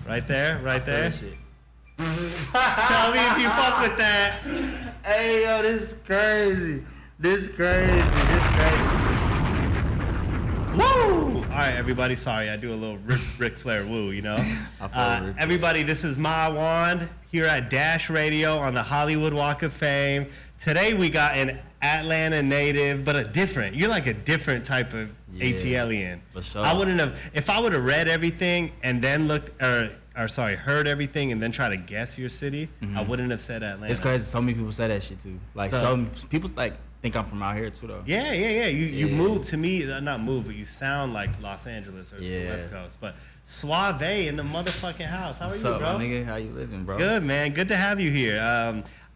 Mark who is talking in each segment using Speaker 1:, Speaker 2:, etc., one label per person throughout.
Speaker 1: Right there, right there.
Speaker 2: Shit.
Speaker 1: Tell me if you fuck with that.
Speaker 2: Hey, yo, this is crazy. This crazy.
Speaker 1: Woo! All right, everybody. Sorry, I do a little Ric Flair woo, you know. Everybody, this is Ma Wand here at Dash Radio on the Hollywood Walk of Fame. Today we got an Atlanta native, but a different. You're like a different type of ATLian.
Speaker 2: For sure.
Speaker 1: I wouldn't have if I would have read everything and then heard everything and then try to guess your city. I wouldn't have said Atlanta.
Speaker 2: It's crazy. So many people say that shit too. Like some people like think I'm from out here too though.
Speaker 1: Yeah. You move to me, not move, but you sound like Los Angeles or the West Coast. But SwaVay in the motherfucking house. How are you,
Speaker 2: up,
Speaker 1: bro?
Speaker 2: My nigga? How you living, bro?
Speaker 1: Good, man. Good to have you here.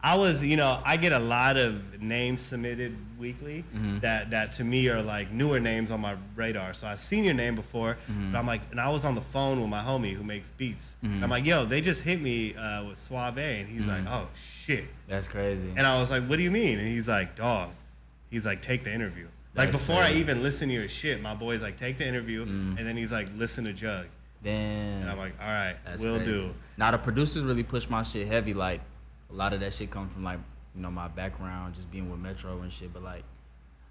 Speaker 1: I get a lot of names submitted weekly that to me are like newer names on my radar. So I've seen your name before, but I'm like, and I was on the phone with my homie who makes beats. And I'm like, yo, they just hit me with SwaVay, and he's like, oh shit,
Speaker 2: that's crazy.
Speaker 1: And I was like, what do you mean? And he's like, dog, he's like, take the interview. Like before I even listen to your shit, my boy's like, take the interview, and then he's like, listen to Jugg.
Speaker 2: Damn.
Speaker 1: And I'm like, all right,
Speaker 2: that's
Speaker 1: will
Speaker 2: crazy.
Speaker 1: do.
Speaker 2: Now the producers really push my shit heavy. Like a lot of that shit come from like, you know, my background, just being with Metro and shit. But like,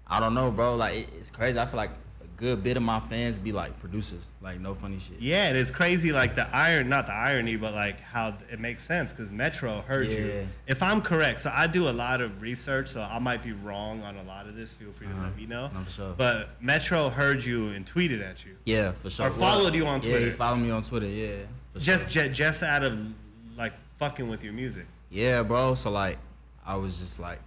Speaker 2: I don't know, bro. Like it's crazy. I feel like a good bit of my fans be like producers. Like no funny shit.
Speaker 1: Yeah, and it's crazy. Like not the irony, but like how it makes sense because Metro heard you. If I'm correct, so I do a lot of research, so I might be wrong on a lot of this. Feel free to let me know.
Speaker 2: No, for sure.
Speaker 1: But Metro heard you and tweeted at you.
Speaker 2: Yeah, for sure.
Speaker 1: Or followed you on Twitter.
Speaker 2: Yeah, he followed me on Twitter. Yeah.
Speaker 1: Just out of like fucking with your music.
Speaker 2: Yeah, bro. So like, I was just like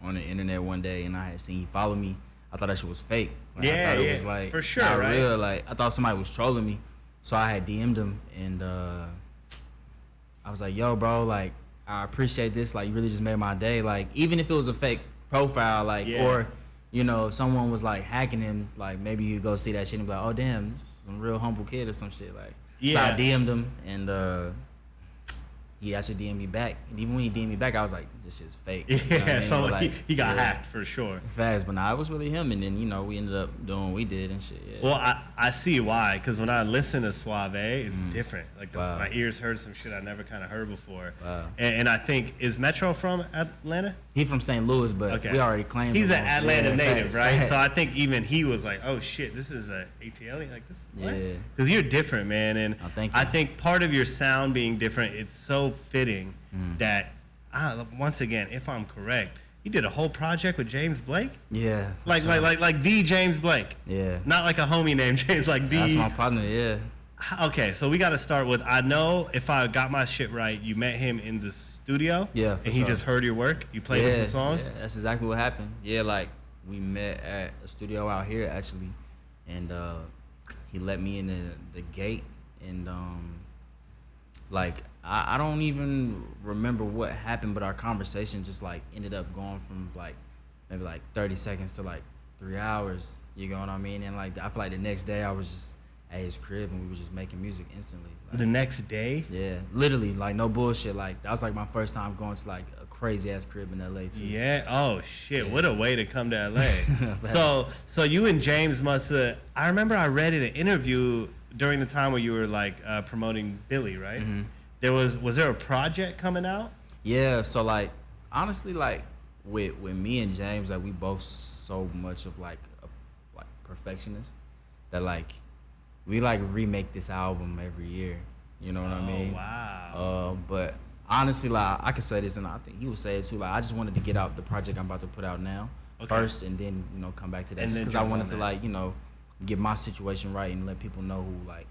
Speaker 2: on the internet one day and I had seen he follow me. I thought that shit was fake. Like, I thought it was like
Speaker 1: for sure,
Speaker 2: not
Speaker 1: right?
Speaker 2: real. Like I thought somebody was trolling me. So I had DM'd him and I was like, yo, bro, like I appreciate this. Like you really just made my day. Like even if it was a fake profile, like or you know, someone was like hacking him, like maybe you go see that shit and be like, oh damn, some real humble kid or some shit. Like so I DM'd him and he actually DM'd me back. And even when he DM'd me back, I was like, this shit's fake. You know what I mean?
Speaker 1: So
Speaker 2: like,
Speaker 1: he got hacked for sure.
Speaker 2: Facts, but nah, it was really him. And then, you know, we ended up doing what we did and shit. Yeah.
Speaker 1: Well, I see why. Because when I listen to SwaVay, it's different. Like my ears heard some shit I never kind of heard before.
Speaker 2: Wow.
Speaker 1: And I think, is Metro from Atlanta?
Speaker 2: He from St. Louis, but we already claimed
Speaker 1: he's an Atlanta native, right?
Speaker 2: Facts.
Speaker 1: So I think even he was like, oh shit, this is a ATL? Like this? What?
Speaker 2: Yeah.
Speaker 1: Because you're different, man. And
Speaker 2: thank you.
Speaker 1: I think part of your sound being different, it's so fitting that, once again, if I'm correct, you did a whole project with James Blake?
Speaker 2: Yeah.
Speaker 1: Like the James Blake.
Speaker 2: Yeah.
Speaker 1: Not like a homie named James, like the.
Speaker 2: That's my partner, yeah.
Speaker 1: Okay, so we got to start with, I know if I got my shit right, you met him in the studio.
Speaker 2: Yeah,
Speaker 1: and he just heard your work. You played him some songs.
Speaker 2: Yeah, that's exactly what happened. Yeah, like we met at a studio out here actually, and he let me in the gate, and like I don't even remember what happened, but our conversation just like ended up going from like maybe like 30 seconds to like 3 hours. You know what I mean? And like I feel like the next day I was just at his crib and we were just making music instantly. Like,
Speaker 1: the next day?
Speaker 2: Yeah, literally, like no bullshit. Like that was like my first time going to like a crazy ass crib in LA too.
Speaker 1: Yeah. Oh shit! Yeah. What a way to come to LA. So you and James must. I remember I read in an interview during the time where you were like promoting Billy, right? Was there a project coming out?
Speaker 2: Yeah. So like honestly, like with me and James, like we both so much of like perfectionists that like. We like remake this album every year, you know what I mean?
Speaker 1: Wow.
Speaker 2: But honestly, like I could say this, and I think he would say it too. Like I just wanted to get out the project I'm about to put out now first, and then come back to that. And just because I wanted to like get my situation right and let people know who like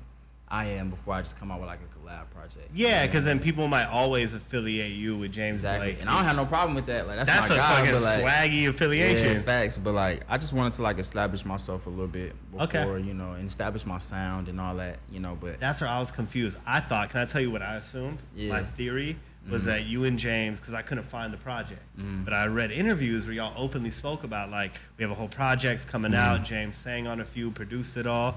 Speaker 2: I am before I just come out with like a collab project.
Speaker 1: Yeah, because then people might always affiliate you with James Blake.
Speaker 2: And I don't have no problem with that. Like that's
Speaker 1: a
Speaker 2: my guy,
Speaker 1: fucking
Speaker 2: like,
Speaker 1: swaggy affiliation.
Speaker 2: Yeah, facts. But like I just wanted to like establish myself a little bit before, and establish my sound and all that, But
Speaker 1: that's where I was confused. I thought, can I tell you what I assumed?
Speaker 2: Yeah.
Speaker 1: My theory was that you and James, because I couldn't find the project, but I read interviews where y'all openly spoke about like, we have a whole project coming out, James sang on a few, produced it all,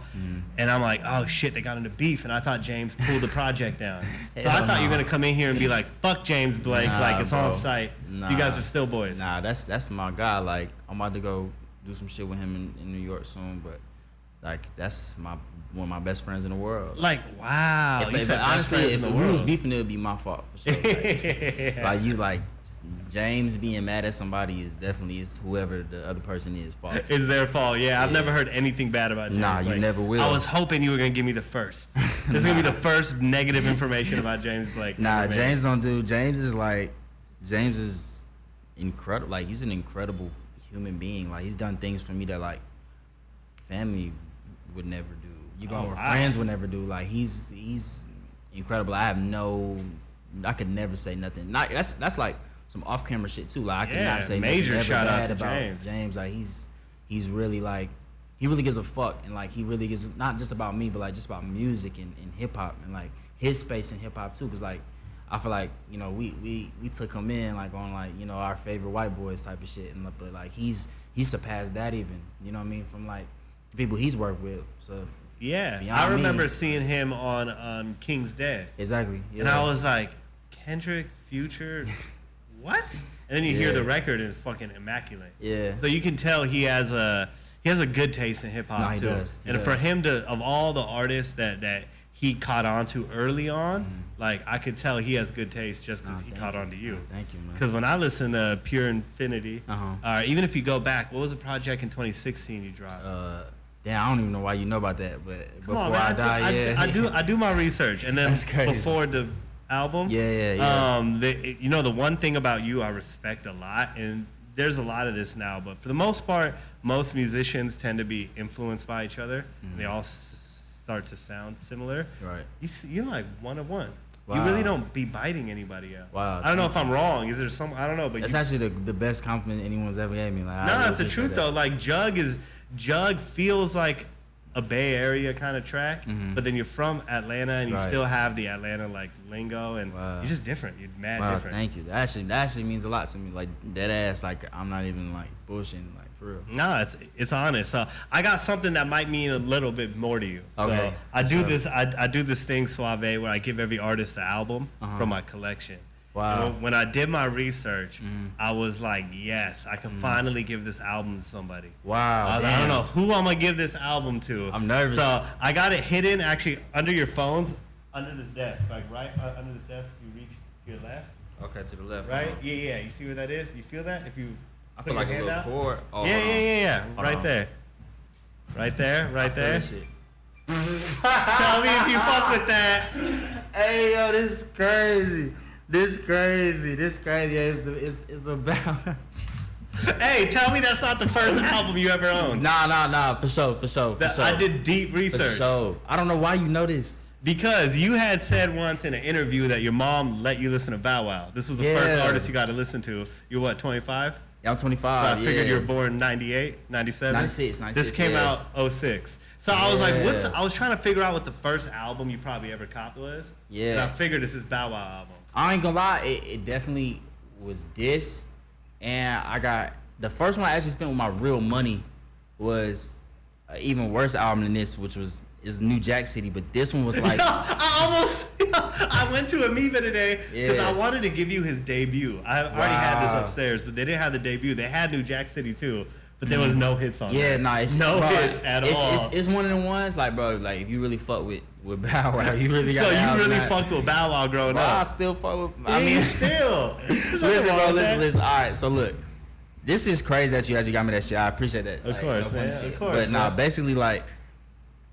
Speaker 1: and I'm like, oh shit, they got into beef, and I thought James pulled the project down. So I thought you were gonna come in here and be like, fuck James Blake, like it's on site. So you guys are still boys.
Speaker 2: Nah, that's my guy. Like I'm about to go do some shit with him in New York soon, but like that's one of my best friends in the world.
Speaker 1: Like, wow.
Speaker 2: Honestly, if we was beefing, it would be my fault for sure. Like you, like James being mad at somebody is whoever the other person is fault.
Speaker 1: It's their fault. Yeah, I've never heard anything bad about James.
Speaker 2: Nah, you never will.
Speaker 1: I was hoping you were gonna give me the first. This is gonna be the first negative information about James Blake.
Speaker 2: Nah, James don't do. James is incredible. Like he's an incredible human being. Like he's done things for me that like family would never do. Friends would never do. Like he's incredible. I could never say nothing. That's like some off camera shit too. Like I could not say
Speaker 1: major
Speaker 2: nothing
Speaker 1: shout
Speaker 2: bad
Speaker 1: out to
Speaker 2: about James. Like he's really like he really gives a fuck, and like he really gives not just about me, but like just about music and hip hop and like his space in hip hop too. Cause like I feel like we took him in like on like our favorite white boys type of shit, and but like he surpassed that even. You know what I mean? From like the people he's worked with. So.
Speaker 1: Yeah, I remember seeing him on King's Dead.
Speaker 2: Exactly. Yeah.
Speaker 1: And I was like, Kendrick, Future, what? And then you hear the record and it's fucking immaculate. Yeah. So you can tell he has a good taste in hip hop too.
Speaker 2: Does.
Speaker 1: And for him to, of all the artists that he caught on to early on, like I could tell he has good taste just because he caught on to you.
Speaker 2: Thank you, man.
Speaker 1: Because when I listen to Pure Infinity, even if you go back, what was the project in 2016 you dropped?
Speaker 2: Damn, I don't even know why you know about that, but before I die,
Speaker 1: I do my research, and then before the album, the one thing about you I respect a lot, and there's a lot of this now, but for the most part, most musicians tend to be influenced by each other. And they all start to sound similar. Right. You're like one of one. Wow. You really don't be biting anybody else. Wow. I don't know if I'm wrong. Is there some? I don't know, but
Speaker 2: that's actually the best compliment anyone's ever gave me. Like,
Speaker 1: no, it's the truth though. Like Jugg feels like a Bay Area kind of track, but then you're from Atlanta and you still have the Atlanta like lingo, and you're just different. You're mad different.
Speaker 2: Thank you. That actually means a lot to me. Like dead ass. Like I'm not even like bullshitting. Like for real.
Speaker 1: No, it's honest. So I got something that might mean a little bit more to you. Okay. So I do this thing SwaVay where I give every artist an album from my collection. Wow. When I did my research, I was like, yes, I can finally give this album to somebody. Wow. I don't know who I'm going to give this album to.
Speaker 2: I'm nervous.
Speaker 1: So I got it hidden actually under your phones, under this desk. Like right under this desk, you reach to your left.
Speaker 2: Okay, to the left.
Speaker 1: Right? Yeah. You see where that is? You feel that? If you
Speaker 2: I feel like a little cord.
Speaker 1: Oh, yeah. Right there. Right there.
Speaker 2: Shit.
Speaker 1: Tell me if you fuck with that.
Speaker 2: Hey, yo, this is crazy. This crazy. Yeah, it's about.
Speaker 1: Hey, tell me that's not the first album you ever owned.
Speaker 2: Nah. For sure.
Speaker 1: I did deep research.
Speaker 2: For sure. I don't know why you know this.
Speaker 1: Because you had said once in an interview that your mom let you listen to Bow Wow. This was the first artist you got to listen to. You're what, 25?
Speaker 2: Yeah, I'm 25.
Speaker 1: So I figured you were born 98, 97?
Speaker 2: 96.
Speaker 1: This came out 06. So I was like, I was trying to figure out what the first album you probably ever copped was. Yeah. And I figured this is Bow Wow album.
Speaker 2: I ain't gonna lie, it definitely was this, and I got the first one I actually spent with my real money was an even worse album than this, which is New Jack City, but this one was like
Speaker 1: I went to Amoeba today because I wanted to give you his debut. I already had this upstairs, but they didn't have the debut. They had New Jack City too. But there was no hits on it.
Speaker 2: Yeah, it's
Speaker 1: no hits at all.
Speaker 2: It's one of the ones like, bro, like if you really fuck with Bow Wow, you really got.
Speaker 1: So you really fucked with Bow Wow growing up.
Speaker 2: I still fuck with.
Speaker 1: Still.
Speaker 2: Listen, bro. Listen. All right, so look, this is crazy that you actually got me that shit. I appreciate that.
Speaker 1: Of course, man. Of course.
Speaker 2: But nah, basically like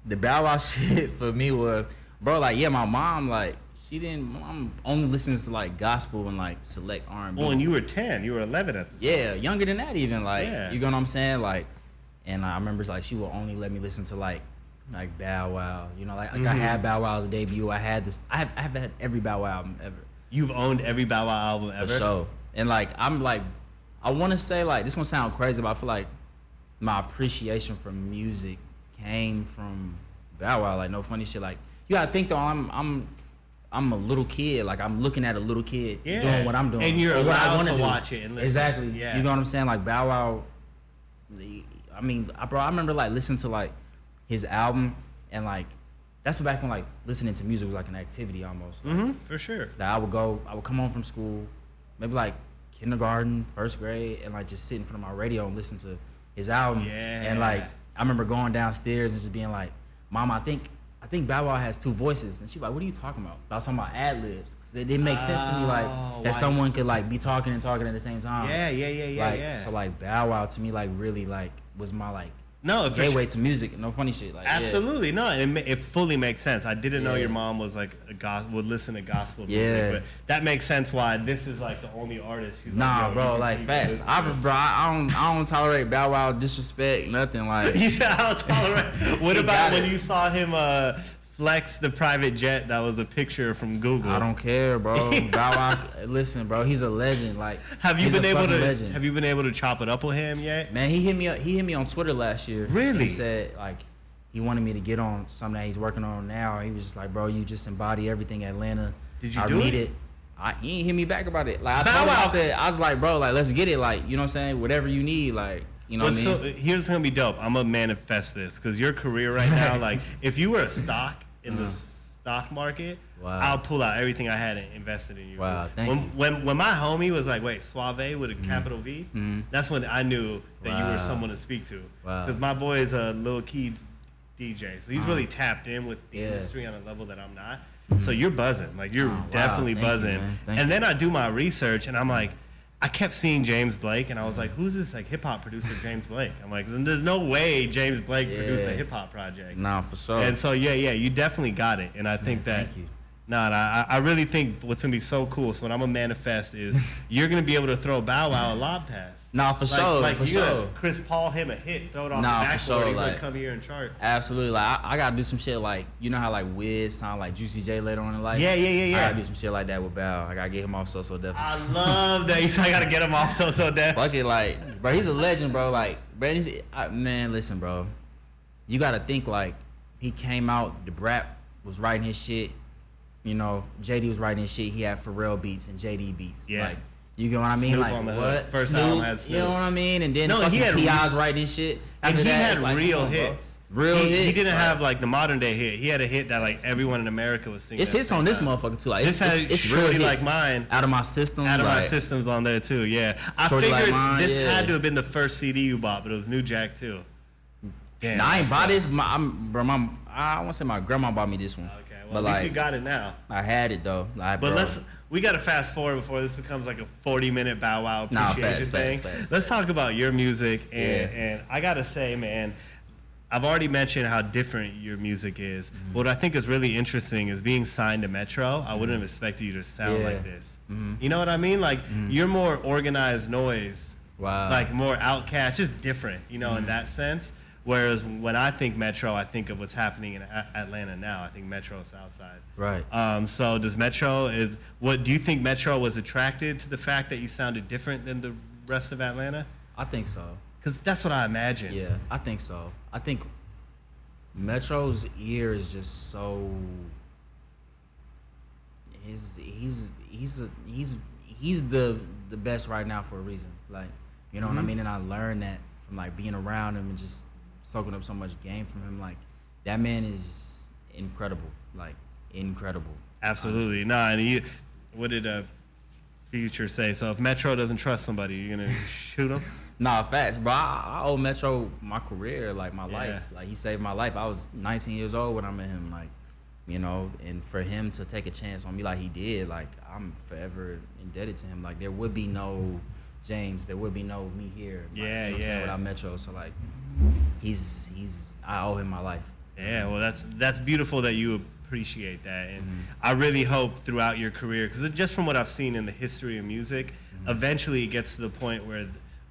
Speaker 2: the Bow Wow shit for me was, bro, like my mom like. Mom only listens to like gospel and like select R&B.
Speaker 1: Well, and you were 10, you were 11 at the time.
Speaker 2: Yeah, younger than that even. Like, you know what I'm saying? Like, and I remember like she will only let me listen to like Bow Wow. You know, like I had Bow Wow's debut. I have had every Bow Wow album ever.
Speaker 1: You've owned every Bow Wow album ever?
Speaker 2: For sure. And like I'm like, I want to say like this gonna sound crazy, but I feel like my appreciation for music came from Bow Wow. Like no funny shit. Like you gotta think though, I'm a little kid. Like I'm looking at a little kid doing what I'm doing,
Speaker 1: and you're allowed to watch it and listen.
Speaker 2: Exactly. Yeah. You know what I'm saying? Like Bow Wow. I mean, I remember like listening to like his album, and like that's back when like listening to music was like an activity almost. Like,
Speaker 1: for sure.
Speaker 2: Like I would come home from school, maybe like kindergarten, first grade, and like just sit in front of my radio and listen to his album.
Speaker 1: Yeah.
Speaker 2: And like I remember going downstairs and just being like, Mom, I think Bow Wow has 2 voices. And she was like, what are you talking about? I was talking about ad-libs. Cause it didn't make sense to me like that someone could like be talking and talking at the same time.
Speaker 1: Yeah.
Speaker 2: So like Bow Wow to me like really like was my like
Speaker 1: no
Speaker 2: gateway to music. No funny shit. Like
Speaker 1: absolutely no, it fully makes sense. I didn't know your mom was like would listen to gospel music, but that makes sense why this is like the only artist. She's like,
Speaker 2: bro, like fast. I don't tolerate Bow Wow disrespect, nothing like.
Speaker 1: He said I don't tolerate. What about when you saw him flex the private jet? That was a picture from Google.
Speaker 2: I don't care, bro. Bow Wow, listen, bro, he's a legend. Like,
Speaker 1: have you been able to chop it up with him yet?
Speaker 2: Man, he hit me on Twitter last year.
Speaker 1: Really?
Speaker 2: He said like he wanted me to get on something that he's working on now. He was just like, bro, you just embody everything Atlanta.
Speaker 1: Did you do it?
Speaker 2: He ain't hit me back about it. Like I was like, bro, like let's get it. Like, you know what I'm saying? Whatever you need, like. You know what I mean?
Speaker 1: So here's gonna be dope. I'm gonna manifest this because your career right now, like if you were a stock in the stock market, I'll pull out everything I had invested in you.
Speaker 2: Wow, thank you.
Speaker 1: When my homie was like, wait, SwaVay with a capital V, that's when I knew that you were someone to speak to. Because my boy is a Lil Key DJ, so he's really tapped in with the industry on a level that I'm not. So you're buzzing, like you're definitely buzzing. And then I do my research, and I'm like, I kept seeing James Blake, and I was like, who's this like hip hop producer, James Blake? I'm like, there's no way James Blake produced a hip hop project.
Speaker 2: Nah, for sure.
Speaker 1: And so you definitely got it. And I think that.
Speaker 2: Thank you.
Speaker 1: I really think what's gonna be so cool. So what I'm gonna manifest is you're gonna be able to throw Bow Wow a lob pass.
Speaker 2: Nah, for sure.
Speaker 1: Like
Speaker 2: for
Speaker 1: you
Speaker 2: sure.
Speaker 1: Chris Paul him a hit, throw it off the
Speaker 2: for
Speaker 1: backboard.
Speaker 2: sure,
Speaker 1: He's
Speaker 2: like,
Speaker 1: like, come here and chart.
Speaker 2: Absolutely. Like I gotta do some shit like, you know how like Wiz sound like Juicy J later on in life?
Speaker 1: Yeah.
Speaker 2: I gotta do some shit like that with Bow. I gotta get him off So Def.
Speaker 1: I love that. I gotta get him off So Def.
Speaker 2: Fuck it, like, bro, he's a legend, bro. Like, bro, man, listen, bro. You gotta think like he came out, the Brat was writing his shit. You know, JD was writing his shit. He had Pharrell beats and JD beats.
Speaker 1: Yeah.
Speaker 2: Like, you get what I mean?
Speaker 1: Snoop
Speaker 2: like,
Speaker 1: on the
Speaker 2: what?
Speaker 1: hook. First
Speaker 2: Snoop,
Speaker 1: album had Snoop.
Speaker 2: You know what I mean? And then
Speaker 1: he had
Speaker 2: T.I.'s writing his shit.
Speaker 1: And
Speaker 2: After
Speaker 1: he
Speaker 2: that,
Speaker 1: had
Speaker 2: like,
Speaker 1: real hits.
Speaker 2: Real hits.
Speaker 1: He didn't
Speaker 2: like,
Speaker 1: have like the modern day hit. He had a hit that like everyone in America was singing.
Speaker 2: It's hits on this motherfucker too. Like, it's real hits.
Speaker 1: Like Mine.
Speaker 2: Out of My System.
Speaker 1: Out of
Speaker 2: like,
Speaker 1: My System's on there too. Yeah. I
Speaker 2: Shorty
Speaker 1: figured
Speaker 2: Like Mine,
Speaker 1: this had to have been the first CD you bought, but it was New Jack too.
Speaker 2: Damn, nah, I ain't bought this. I want to say my grandma bought me this one.
Speaker 1: Okay. Well,
Speaker 2: but
Speaker 1: at least
Speaker 2: like,
Speaker 1: you got it now.
Speaker 2: I had it though. Like,
Speaker 1: but
Speaker 2: bro.
Speaker 1: we got to fast forward before this becomes like a 40-minute Bow Wow appreciation thing.
Speaker 2: Fast.
Speaker 1: Let's talk about your music. And I got to say, man, I've already mentioned how different your music is. Mm-hmm. What I think is really interesting is being signed to Metro. I wouldn't have expected you to sound like this. Mm-hmm. You know what I mean? Like, you're more organized noise.
Speaker 2: Wow.
Speaker 1: Like, more Outcast, just different, you know, in that sense. Whereas when I think Metro, I think of what's happening in Atlanta now. I think Metro is Southside.
Speaker 2: Right.
Speaker 1: So does Metro, what do you think Metro was attracted to the fact that you sounded different than the rest of Atlanta?
Speaker 2: I think so.
Speaker 1: Because that's what I imagine.
Speaker 2: Yeah, I think so. I think Metro's ear is just so. He's the best right now for a reason. Like, you know what I mean? And I learned that from like being around him and just soaking up so much game from him. Like, that man is incredible. Like, incredible.
Speaker 1: Absolutely. Honestly. And what did Future say? So if Metro doesn't trust somebody, you're gonna shoot him?
Speaker 2: Nah, facts, bro. I owe Metro my career, like my life. Like, he saved my life. I was 19 years old when I met him. Like, you know, and for him to take a chance on me like he did, like, I'm forever indebted to him. Like, there would be no James, there would be no me here. Like, you know what I'm saying, without Metro. So like, I owe him my life.
Speaker 1: Yeah, well, that's beautiful that you appreciate that, and I really hope throughout your career, because just from what I've seen in the history of music, eventually it gets to the point where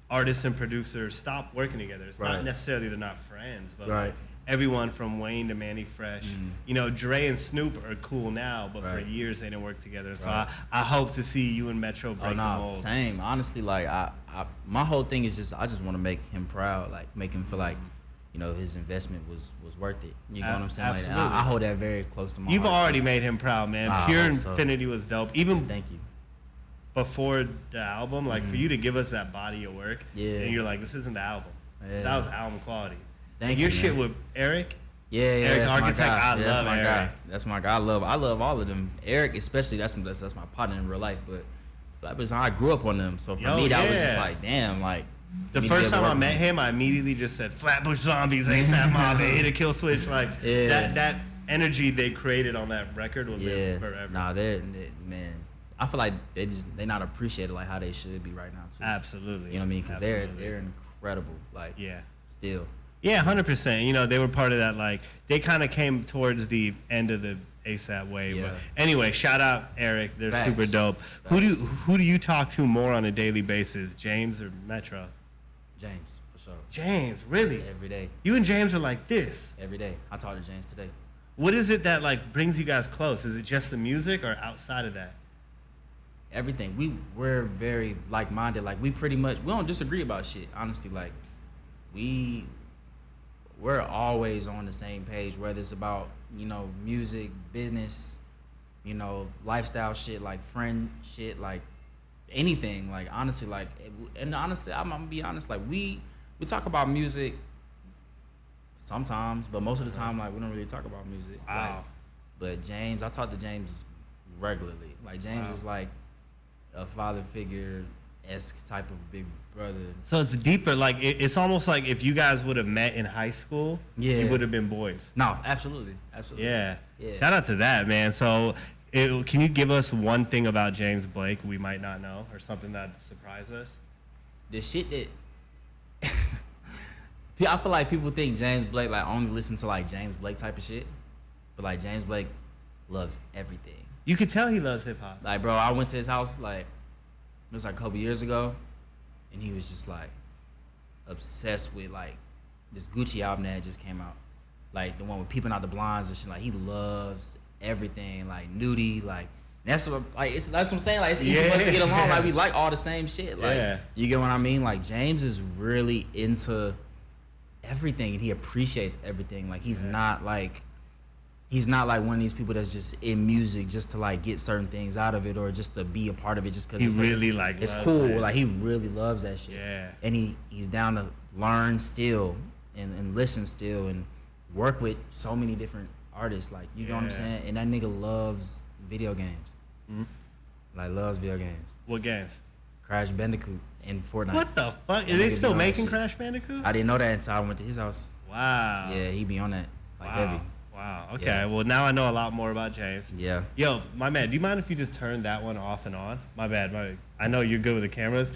Speaker 1: artists and producers stop working together. It's not necessarily they're not friends, but like everyone from Wayne to Manny Fresh, you know, Dre and Snoop are cool now, but for years they didn't work together. So I hope to see you and Metro break the mold.
Speaker 2: Same. Honestly, like my whole thing is just I just want to make him proud, like make him feel like, you know, his investment was worth it. You know what I'm saying? Like, I hold that very close to my heart.
Speaker 1: You've already made him proud, man. Pure Infinity was dope. Even
Speaker 2: thank you.
Speaker 1: Before the album, like for you to give us that body of work, and you're like, this isn't the album. That was album quality.
Speaker 2: Thank you.
Speaker 1: Your shit with Eric.
Speaker 2: Eric
Speaker 1: that's
Speaker 2: Architect.
Speaker 1: I love
Speaker 2: my
Speaker 1: Eric.
Speaker 2: guy. That's my guy. I love all of them. Eric, especially, that's my partner in real life. But Flappers, I grew up on them. So for me, that was just like, damn, like,
Speaker 1: The first time I met him, I immediately just said Flatbush Zombies, ASAP Mob, hit a kill switch. Like that energy they created on that record will live forever.
Speaker 2: Nah, man. I feel like they not appreciated like how they should be right now too.
Speaker 1: Absolutely.
Speaker 2: You know what I mean? Because they're incredible. Like still.
Speaker 1: Yeah, 100%. You know, they were part of that. Like they kind of came towards the end of the ASAP wave. Yeah. But anyway, shout out Eric. They're super dope. Facts. Who do you talk to more on a daily basis, James or Metro?
Speaker 2: James, for sure.
Speaker 1: James, really?
Speaker 2: Every day.
Speaker 1: You and James are like this?
Speaker 2: Every day. I talked to James today.
Speaker 1: What is it that like brings you guys close? Is it just the music or outside of that?
Speaker 2: Everything. We're very like-minded. Like we don't disagree about shit. Honestly, like we're always on the same page, whether it's about, you know, music, business, you know, lifestyle shit, like friend shit, like anything. Like honestly, like, and honestly, I'm gonna be honest, like we talk about music sometimes, but most of the time, like we don't really talk about music.
Speaker 1: Wow.
Speaker 2: Like, but James, I talk to James regularly. Like James is like a father figure-esque type of big brother.
Speaker 1: So it's deeper. Like it's almost like if you guys would have met in high school, you would have been boys.
Speaker 2: No, absolutely.
Speaker 1: Yeah. Shout out to that, man. So can you give us one thing about James Blake we might not know, or something that surprised us?
Speaker 2: The shit that I feel like people think James Blake like only listen to like James Blake type of shit, but like James Blake loves everything.
Speaker 1: You could tell he loves hip hop.
Speaker 2: Like, bro, I went to his house like it was like a couple years ago, and he was just like obsessed with like this Gucci album that just came out, like the one with Peeping Out the Blinds and shit. Like he loves everything, like nudie, like that's what I'm saying. Like it's easy for us to get along. Like we like all the same shit. Like you get what I mean? Like James is really into everything, and he appreciates everything. Like he's not like one of these people that's just in music just to like get certain things out of it, or just to be a part of it just because it's cool. It. Like he really loves that shit.
Speaker 1: Yeah.
Speaker 2: And he's down to learn still and listen still and work with so many different artists. Like you know what I'm saying? And that nigga loves video games. Mm-hmm. Like loves video games.
Speaker 1: What games?
Speaker 2: Crash Bandicoot and Fortnite.
Speaker 1: What the fuck? Are they still making Crash Bandicoot?
Speaker 2: I didn't know that until I went to his house.
Speaker 1: Wow.
Speaker 2: Yeah, he be on that like heavy.
Speaker 1: Wow. Okay. Yeah. Well, now I know a lot more about James.
Speaker 2: Yeah.
Speaker 1: Yo, my man, do you mind if you just turn that one off and on? My bad. I know you're good with the cameras.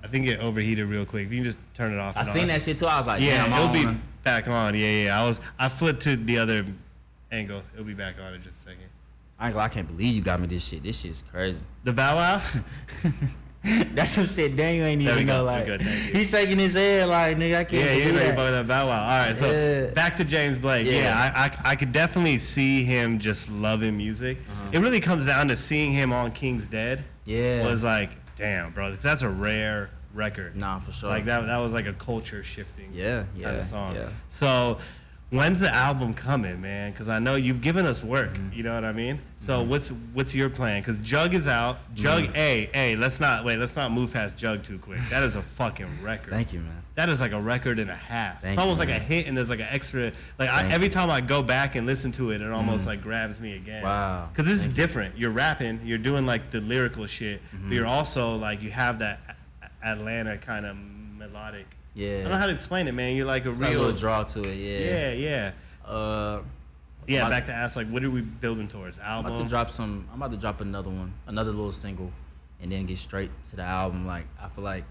Speaker 1: I think it overheated real quick. If you can just turn it off.
Speaker 2: I seen that shit too. I was like,
Speaker 1: yeah,
Speaker 2: damn,
Speaker 1: it'll be back on. Yeah. I flipped to the other angle. It'll be back on in just a second.
Speaker 2: I can't believe you got me this shit. This shit's crazy.
Speaker 1: The Bow Wow?
Speaker 2: That's some shit Daniel ain't even know. Like,
Speaker 1: good,
Speaker 2: he's shaking his head like, nigga, I can't believe that.
Speaker 1: Yeah, that Bow Wow. All right, so back to James Blake. Yeah, I could definitely see him just loving music. It really comes down to seeing him on King's Dead.
Speaker 2: Yeah.
Speaker 1: Was like, damn, bro, that's a rare record.
Speaker 2: Nah, for sure.
Speaker 1: Like that was like a culture shifting kind of song.
Speaker 2: Yeah.
Speaker 1: So when's the album coming, man? Because I know you've given us work. Mm-hmm. You know what I mean? So what's your plan? Because Jugg is out. Jugg, let's not move past Jugg too quick. That is a fucking record.
Speaker 2: Thank you, man.
Speaker 1: That is like a record and a half. It's almost like a hit, and there's like an extra. Like every time I go back and listen to it, it almost like grabs me again.
Speaker 2: Wow.
Speaker 1: Because this is different. You're rapping. You're doing like the lyrical shit, but you're also like you have that Atlanta kind of melodic.
Speaker 2: Yeah.
Speaker 1: I don't know how to explain it, man. You're like a
Speaker 2: little draw to it,
Speaker 1: Yeah. Back to ask, like, what are we building towards? Album?
Speaker 2: I'm about to drop another one, another little single, and then get straight to the album. Like, I feel like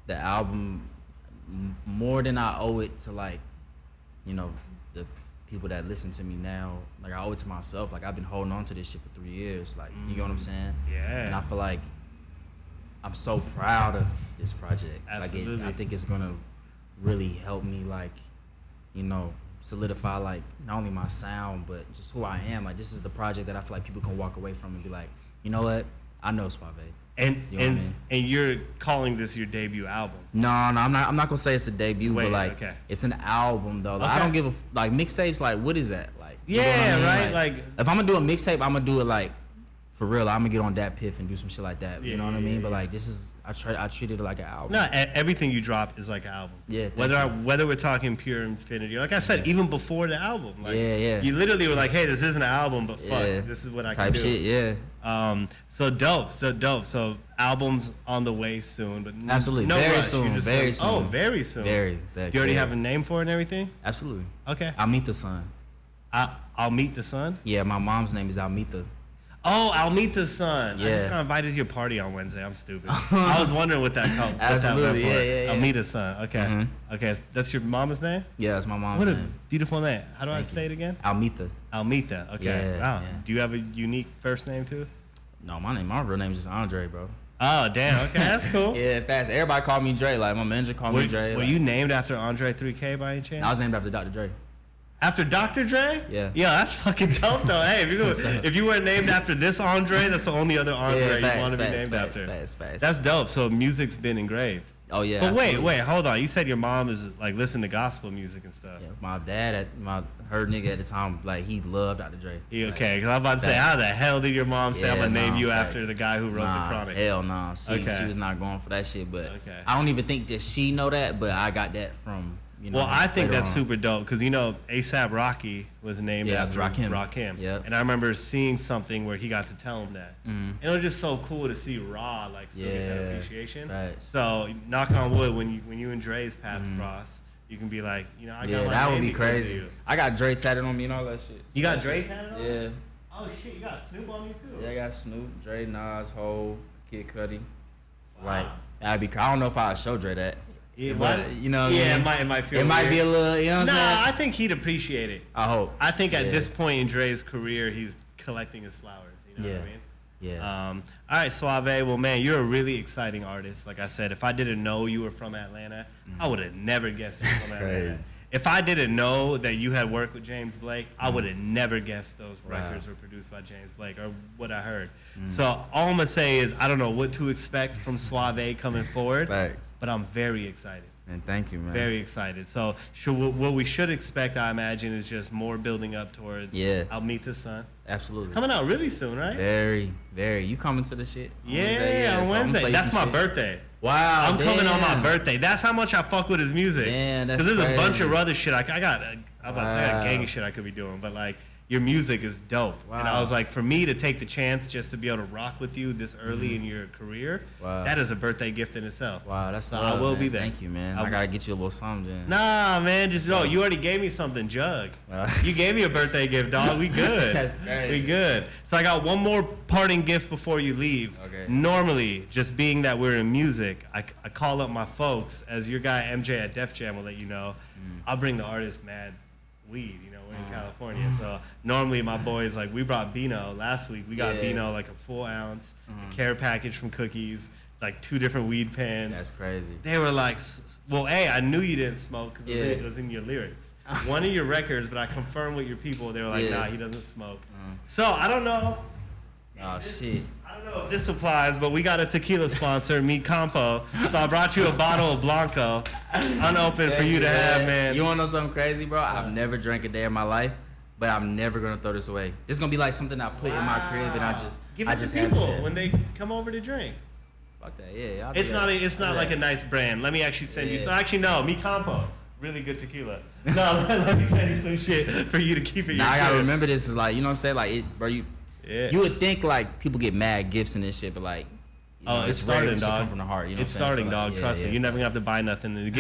Speaker 2: the album, more than I owe it to, like, you know, the people that listen to me now, like, I owe it to myself. Like, I've been holding on to this shit for 3 years. Like, you get what I'm saying?
Speaker 1: Yeah.
Speaker 2: And I feel like I'm so proud of this project.
Speaker 1: Absolutely.
Speaker 2: Like I think it's gonna really help me, like, you know, solidify like not only my sound but just who I am. Like this is the project that I feel like people can walk away from and be like, you know what? I know SwaVay.
Speaker 1: And
Speaker 2: you know what I mean?
Speaker 1: And you're calling this your debut album?
Speaker 2: No, I'm not gonna say it's a debut, but like it's an album though. Like, I don't give a like mixtapes. Like what is that? Like
Speaker 1: yeah, you know what I mean?
Speaker 2: Like if I'm gonna do a mixtape, I'm gonna do it like for real, I'm gonna get on that piff and do some shit like that.
Speaker 1: Yeah,
Speaker 2: You know what I mean? But
Speaker 1: yeah.
Speaker 2: like this is, I treat it like an album.
Speaker 1: No, everything you drop is like an album.
Speaker 2: Yeah,
Speaker 1: Whether we're talking Pure Infinity, like I said, even before the album, like
Speaker 2: Yeah.
Speaker 1: you literally were like, hey, this isn't an album, but fuck,
Speaker 2: Yeah.
Speaker 1: this is what I
Speaker 2: Type
Speaker 1: can do.
Speaker 2: shit, yeah.
Speaker 1: So dope. So albums on the way soon, but
Speaker 2: Absolutely.
Speaker 1: no
Speaker 2: Very
Speaker 1: rush.
Speaker 2: soon,
Speaker 1: You're just
Speaker 2: very
Speaker 1: like,
Speaker 2: soon.
Speaker 1: Oh, very soon.
Speaker 2: Very.
Speaker 1: Do you already have a name for it and everything?
Speaker 2: Absolutely.
Speaker 1: Okay.
Speaker 2: Almetha son.
Speaker 1: I'll meet the son.
Speaker 2: Yeah, my mom's name is Almetha.
Speaker 1: Oh, Almetha's son. I just
Speaker 2: Yeah.
Speaker 1: got invited to your party on Wednesday. I'm stupid. I was wondering what that called.
Speaker 2: Absolutely, yeah.
Speaker 1: Almetha's son. Okay.
Speaker 2: Mhm.
Speaker 1: Okay. That's your mama's name?
Speaker 2: Yeah, that's my mom's
Speaker 1: What a
Speaker 2: name.
Speaker 1: beautiful name. How do I
Speaker 2: Thank
Speaker 1: say
Speaker 2: you.
Speaker 1: it again?
Speaker 2: Almetha.
Speaker 1: Almetha. Okay.
Speaker 2: Yeah,
Speaker 1: Wow.
Speaker 2: yeah.
Speaker 1: Do you have a unique first name too?
Speaker 2: No, my real name is just Andre, bro.
Speaker 1: Oh, damn. Okay. That's cool.
Speaker 2: Yeah, fast. Everybody called me Dre. Like my manager called me Dre.
Speaker 1: Were
Speaker 2: like,
Speaker 1: you named after Andre 3K by any chance?
Speaker 2: I was named after Dr. Dre.
Speaker 1: After Dr. Dre?
Speaker 2: Yeah.
Speaker 1: Yeah, that's fucking dope though. Hey, if you weren't named after this Andre, that's the only other Andre you want to be named after.
Speaker 2: Facts.
Speaker 1: That's dope. So music's been engraved.
Speaker 2: Oh yeah.
Speaker 1: But
Speaker 2: absolutely.
Speaker 1: wait, hold on. You said your mom is like listening to gospel music and stuff.
Speaker 2: Yeah, my dad her nigga at the time, like he loved Dr. Dre.
Speaker 1: Okay, because I'm about to say, how the hell did your mom say I'm gonna name you
Speaker 2: facts.
Speaker 1: after the guy who wrote the Chronic?
Speaker 2: Hell no. She was not going for that shit. But I don't even think that she know that. But I got that from
Speaker 1: Well, I think that's
Speaker 2: on.
Speaker 1: super dope because A$AP Rocky was named after Rakim.
Speaker 2: Yep.
Speaker 1: And I remember seeing something where he got to tell him that. And it was just so cool to see Raw like still get that appreciation.
Speaker 2: Right.
Speaker 1: So knock on wood, when you and Dre's paths cross, you can be like, I got my
Speaker 2: that would
Speaker 1: name
Speaker 2: be
Speaker 1: because of
Speaker 2: crazy.
Speaker 1: you.
Speaker 2: I got Dre tatted on me and all that shit.
Speaker 1: You got Dre tatted on?
Speaker 2: Yeah.
Speaker 1: Oh shit, you got Snoop on you too.
Speaker 2: Yeah, I got Snoop, Dre, Nas, Hov, Kid Cudi. It's
Speaker 1: Wow.
Speaker 2: like that'd be. I don't know if I'd show Dre that.
Speaker 1: Yeah,
Speaker 2: But you know, what I
Speaker 1: yeah,
Speaker 2: mean?
Speaker 1: it might feel.
Speaker 2: It might
Speaker 1: weird.
Speaker 2: be a little. You know what I'm
Speaker 1: Nah,
Speaker 2: saying?
Speaker 1: I think he'd appreciate it.
Speaker 2: I hope.
Speaker 1: I think at
Speaker 2: Yeah.
Speaker 1: this point in Dre's career, he's collecting his flowers. You know what I mean?
Speaker 2: Yeah.
Speaker 1: All right, SwaVay. Well, man, you're a really exciting artist. Like I said, if I didn't know you were from Atlanta, I would have never guessed you were
Speaker 2: That's
Speaker 1: from Atlanta.
Speaker 2: crazy.
Speaker 1: If I didn't know that you had worked with James Blake, I would have never guessed those
Speaker 2: Wow.
Speaker 1: records were produced by James Blake or what I heard. So all I'm going to say is I don't know what to expect from SwaVay coming forward,
Speaker 2: Facts.
Speaker 1: but I'm very excited.
Speaker 2: And thank you, man.
Speaker 1: Very excited. So what we should expect, I imagine, is just more building up towards Almetha's son.
Speaker 2: Absolutely.
Speaker 1: Coming out really soon, right?
Speaker 2: Very. You coming to the shit?
Speaker 1: On
Speaker 2: So
Speaker 1: Wednesday.
Speaker 2: I'ma play
Speaker 1: That's
Speaker 2: some
Speaker 1: my
Speaker 2: shit.
Speaker 1: birthday.
Speaker 2: Wow.
Speaker 1: I'm coming on my
Speaker 2: damn.
Speaker 1: birthday. That's how much I fuck with his music.
Speaker 2: Damn, that's
Speaker 1: Because there's a bunch
Speaker 2: crazy.
Speaker 1: of other shit I got. I'm about to say I got a gang
Speaker 2: Wow.
Speaker 1: of shit I could be doing, but like your music is dope. And I
Speaker 2: Wow.
Speaker 1: was like, for me to take the chance just to be able to rock with you this early in your career,
Speaker 2: Wow.
Speaker 1: that is a birthday gift in itself.
Speaker 2: Wow, that's
Speaker 1: So
Speaker 2: love,
Speaker 1: I will
Speaker 2: man.
Speaker 1: be there.
Speaker 2: Thank you, man.
Speaker 1: I
Speaker 2: I gotta get you a little something. Then.
Speaker 1: Nah, man, just you already gave me something, Jugg. You gave me a birthday gift, dog. We good.
Speaker 2: That's crazy.
Speaker 1: We good. So I got one more parting gift before you leave.
Speaker 2: Okay.
Speaker 1: Normally, just being that we're in music, I call up my folks. As your guy MJ at Def Jam will let you know, I'll bring the artist mad weed. We're in California, so normally my boys like we brought Beano last week. We got Beano like a full ounce, a care package from Cookies, like 2 different weed pens.
Speaker 2: That's crazy.
Speaker 1: They were like, well, A, I knew you didn't smoke because it
Speaker 2: Yeah.
Speaker 1: was in your lyrics. One of your records, but I confirmed with your people. They were like, nah, he doesn't smoke. So I don't know.
Speaker 2: Oh shit.
Speaker 1: I don't know if this applies, but we got a tequila sponsor, Mi Campo. So I brought you a bottle of Blanco, unopened for you to have, man.
Speaker 2: You wanna know something crazy, bro? I've never drank a day in my life, but I'm never gonna throw this away. This is gonna be like something I put in my crib and I just
Speaker 1: give
Speaker 2: I
Speaker 1: it
Speaker 2: just
Speaker 1: to
Speaker 2: have
Speaker 1: people
Speaker 2: there.
Speaker 1: when they come over to drink.
Speaker 2: Fuck that, yeah.
Speaker 1: It's not like a nice brand. Let me actually send you. Actually, no, Mi Campo, really good tequila. No, let me send you some shit for you to keep it.
Speaker 2: Now I gotta remember this is like, you know what I'm saying? Like, bro, you would think like people get mad gifts and this shit, but like, you know,
Speaker 1: it's starting,
Speaker 2: regular shit
Speaker 1: dog.
Speaker 2: come from the heart. You know
Speaker 1: It's
Speaker 2: what I'm saying?
Speaker 1: starting,
Speaker 2: So,
Speaker 1: dog.
Speaker 2: like,
Speaker 1: Trust me. You're never gonna have to buy nothing.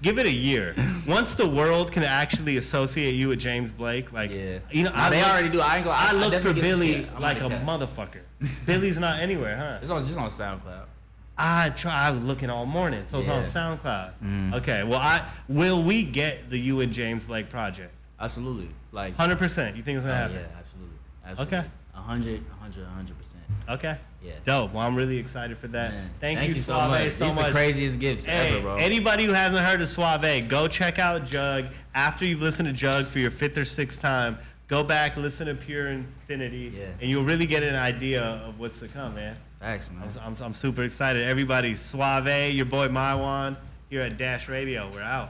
Speaker 1: Give it a year. Once the world can actually associate you with James Blake, like
Speaker 2: they
Speaker 1: I
Speaker 2: already do. I
Speaker 1: look for
Speaker 2: definitely get some
Speaker 1: Billy
Speaker 2: shit. I'm
Speaker 1: like a
Speaker 2: on the cat.
Speaker 1: motherfucker. Billy's not anywhere, huh?
Speaker 2: It's just on SoundCloud.
Speaker 1: I was looking all morning, so it's on SoundCloud. Okay, well, will we get the you and James Blake project?
Speaker 2: Absolutely. Like
Speaker 1: 100%. You think it's gonna happen?
Speaker 2: Yeah, absolutely.
Speaker 1: Okay.
Speaker 2: 100%.
Speaker 1: Okay.
Speaker 2: Yeah.
Speaker 1: Dope. Well, I'm really excited for that.
Speaker 2: Man,
Speaker 1: Thank you,
Speaker 2: so
Speaker 1: SwaVay,
Speaker 2: much.
Speaker 1: so
Speaker 2: These
Speaker 1: much.
Speaker 2: the craziest gifts ever, bro.
Speaker 1: Anybody who hasn't heard of SwaVay, go check out Jugg. After you've listened to Jugg for your 5th or 6th time, go back, listen to Pure Infinity, and you'll really get an idea of what's to come, man.
Speaker 2: Facts, man.
Speaker 1: I'm super excited. Everybody, SwaVay, your boy Maiwan, here at Dash Radio. We're out.